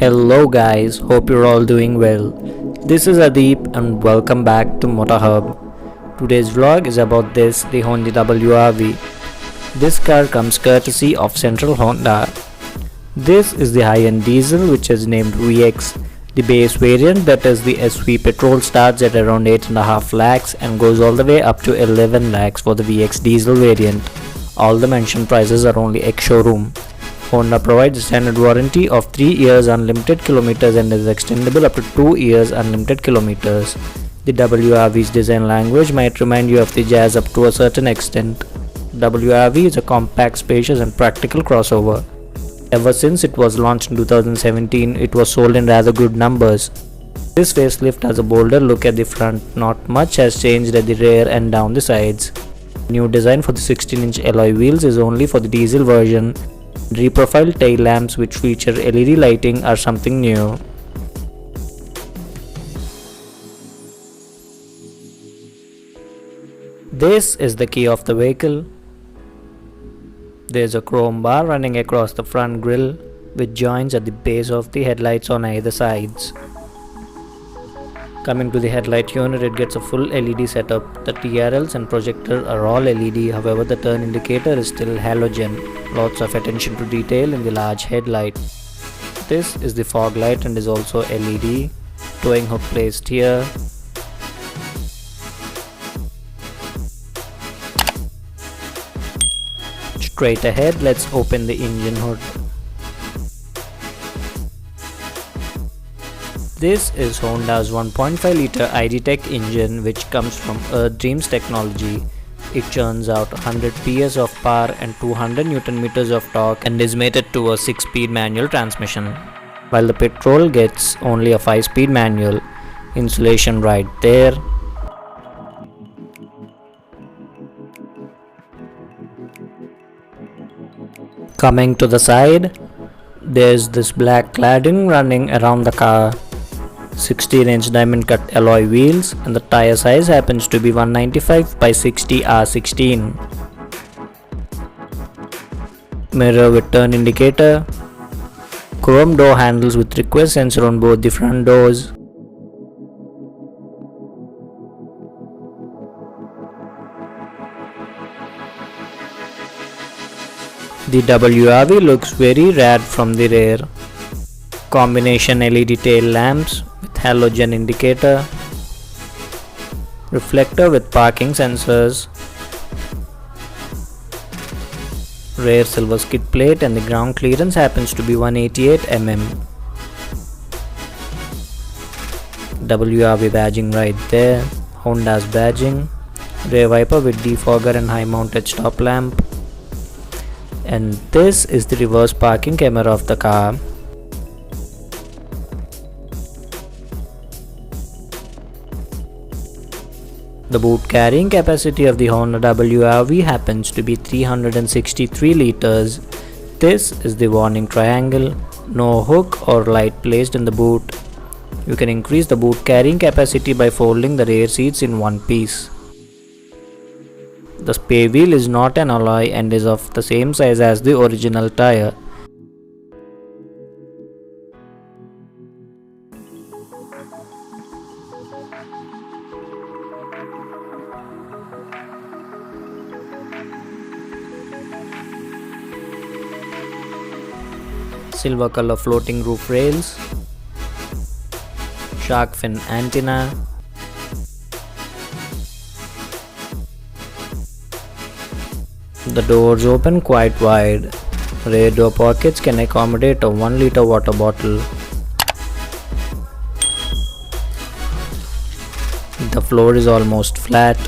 Hello guys, hope you're all doing well. This is Adeep and welcome back to MotorHub. Today's vlog is about the Honda WRV. This car comes courtesy of Central Honda. This is the high-end diesel which is named VX. The base variant, that is the SV Petrol, starts at around 8.5 lakhs and goes all the way up to 11 lakhs for the VX diesel variant. All the mentioned prices are only ex-showroom. Honda provides a standard warranty of 3 years unlimited kilometers and is extendable up to 2 years unlimited kilometers. The WRV's design language might remind you of the Jazz up to a certain extent. WRV is a compact, spacious and practical crossover. Ever since it was launched in 2017, it was sold in rather good numbers. This facelift has a bolder look at the front, not much has changed at the rear and down the sides. New design for the 16-inch alloy wheels is only for the diesel version. Reprofiled tail lamps which feature LED lighting are something new. This is the key of the vehicle. There is a chrome bar running across the front grille with joints at the base of the headlights on either sides. Coming to the headlight unit, it gets a full LED setup. The TRLs and projector are all LED, however the turn indicator is still halogen. Lots of attention to detail in the large headlight. This is the fog light and is also LED. Towing hook placed here. Straight ahead, let's open the engine hood. This is Honda's 1.5 litre ID.Tech engine which comes from Earth Dreams technology. It churns out 100 PS of power and 200 Nm of torque and is mated to a 6-speed manual transmission, while the Petrol gets only a 5-speed manual. Insulation right there. Coming to the side, there's this black cladding running around the car. 16-inch diamond cut alloy wheels and the tire size happens to be 195 by 60 R16. Mirror with turn indicator. Chrome door handles with request sensor on both the front doors. The WRV looks very rad from the rear. Combination LED tail lamps with halogen indicator, reflector with parking sensors, rear silver skid plate, and the ground clearance happens to be 188 mm. WRV badging right there, Honda's badging, rear wiper with defogger and high mounted stop lamp, and this is the reverse parking camera of the car. The boot carrying capacity of the Honda WRV happens to be 363 liters. This is the warning triangle. No hook or light placed in the boot. You can increase the boot carrying capacity by folding the rear seats in one piece. The spare wheel is not an alloy and is of the same size as the original tire. Silver color floating roof rails, shark fin antenna, the doors open quite wide. Rear door pockets can accommodate a 1 liter water bottle. The floor is almost flat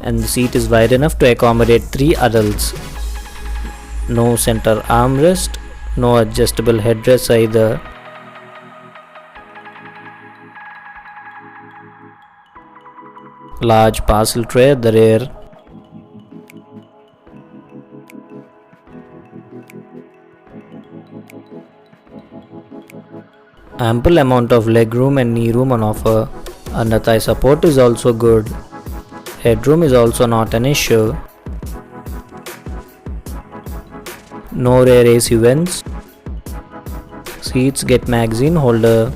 and the seat is wide enough to accommodate 3 adults. No center armrest, no adjustable headrest either. Large parcel tray at the rear. Ample amount of legroom and knee room on offer. Under thigh support is also good. Headroom is also not an issue. No rear AC vents. Seats get magazine holder.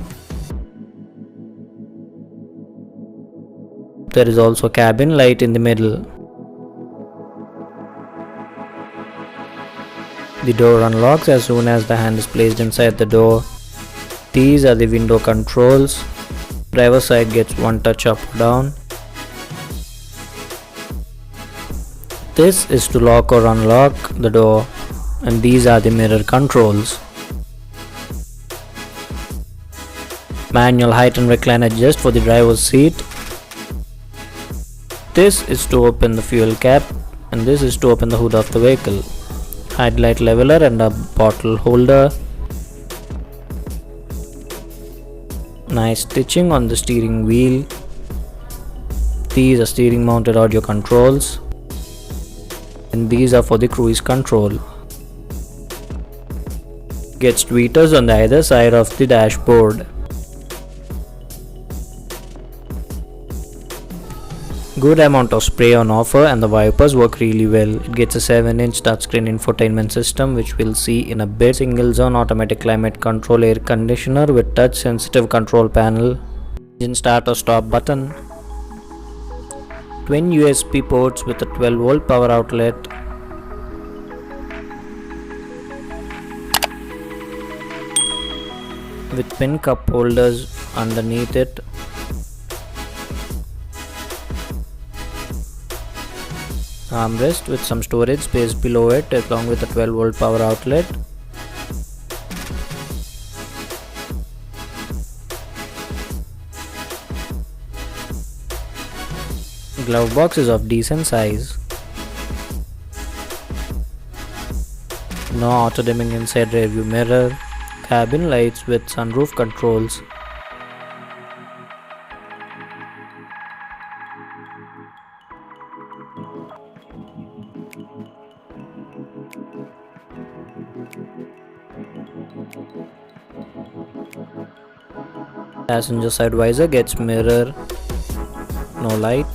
There is also cabin light in the middle. The door unlocks as soon as the hand is placed inside the door. These are the window controls. Driver side gets one touch up or down. This is to lock or unlock the door, and these are the mirror controls. Manual height and recline adjust for the driver's seat. This is to open the fuel cap, and this is to open the hood of the vehicle. Headlight leveler and a bottle holder. Nice stitching on the steering wheel. These are steering mounted audio controls, and these are for the cruise control. Gets tweeters on the either side of the dashboard. Good amount of spray on offer and the wipers work really well. It gets a 7-inch touchscreen infotainment system, which we'll see in a bit. Single zone automatic climate control air conditioner with touch sensitive control panel. Engine start or stop button. Twin USB ports with a 12-volt power outlet. With pin cup holders underneath it. Armrest with some storage space below it along with a 12-volt power outlet. Glove box is of decent size. No auto dimming inside rear view mirror. Cabin lights with sunroof controls. Passenger side visor gets mirror, no light.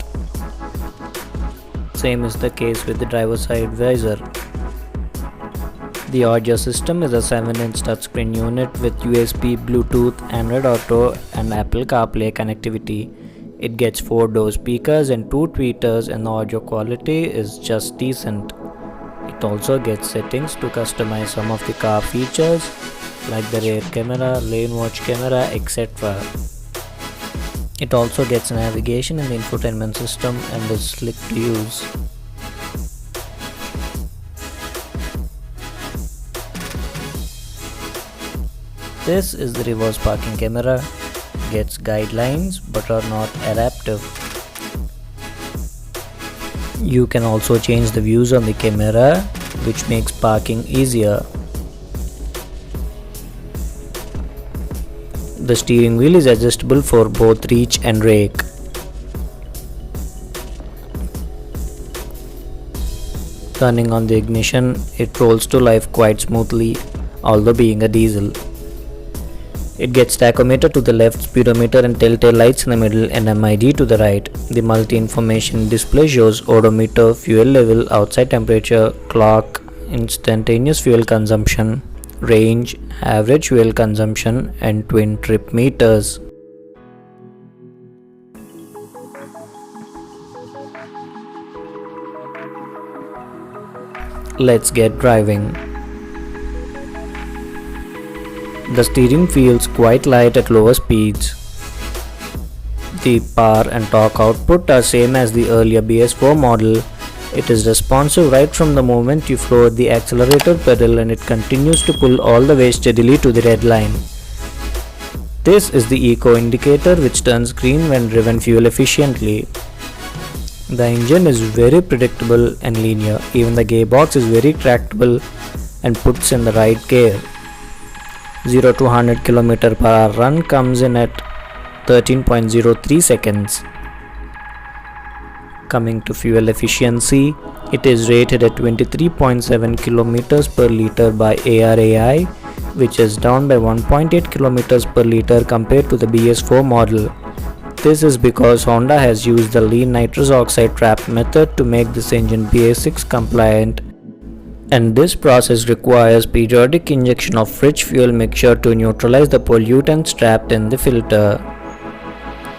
Same is the case with the driver side visor. The audio system is a 7-inch touchscreen unit with USB, Bluetooth, Android Auto and Apple CarPlay connectivity. It gets 4-door speakers and 2 tweeters, and the audio quality is just decent. It also gets settings to customize some of the car features like the rear camera, lane watch camera, etc. It also gets navigation in the infotainment system and is slick to use. This is the reverse parking camera. Gets guidelines but are not adaptive. You can also change the views on the camera, which makes parking easier. The steering wheel is adjustable for both reach and rake. Turning on the ignition, it rolls to life quite smoothly, although being a diesel. It gets tachometer to the left, speedometer and telltale lights in the middle, and MID to the right. The multi-information display shows odometer, fuel level, outside temperature, clock, instantaneous fuel consumption, range, average fuel consumption and twin trip meters. Let's get driving. The steering feels quite light at lower speeds. The power and torque output are same as the earlier BS4 model. It is responsive right from the moment you floor the accelerator pedal, and it continues to pull all the way steadily to the red line. This is the eco indicator which turns green when driven fuel efficiently. The engine is very predictable and linear. Even the gearbox is very tractable and puts in the right gear. 0 to 100 km/h run comes in at 13.03 seconds. Coming to fuel efficiency, it is rated at 23.7 km per liter by ARAI, which is down by 1.8 km per liter compared to the BS4 model. This is because Honda has used the lean nitrous oxide trap method to make this engine BS6 compliant, and this process requires periodic injection of rich fuel mixture to neutralize the pollutants trapped in the filter.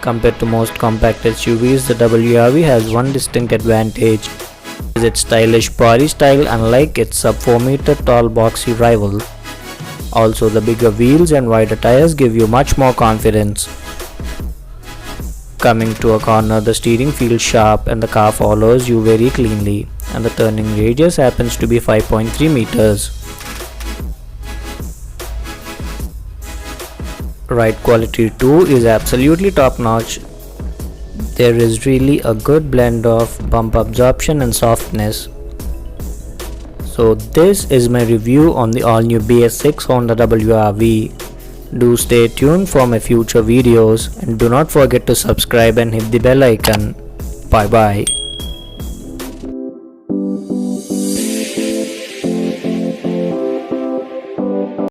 Compared to most compact SUVs, the WRV has one distinct advantage, is its stylish body style unlike its sub 4 meter tall boxy rival. Also, the bigger wheels and wider tires give you much more confidence. Coming to a corner, the steering feels sharp and the car follows you very cleanly, and the turning radius happens to be 5.3 meters. Ride quality too is absolutely top notch. There is really a good blend of bump absorption and softness. So this is my review on the all new BS6 Honda WRV. Do stay tuned for my future videos and do not forget to subscribe and hit the bell icon. Bye bye.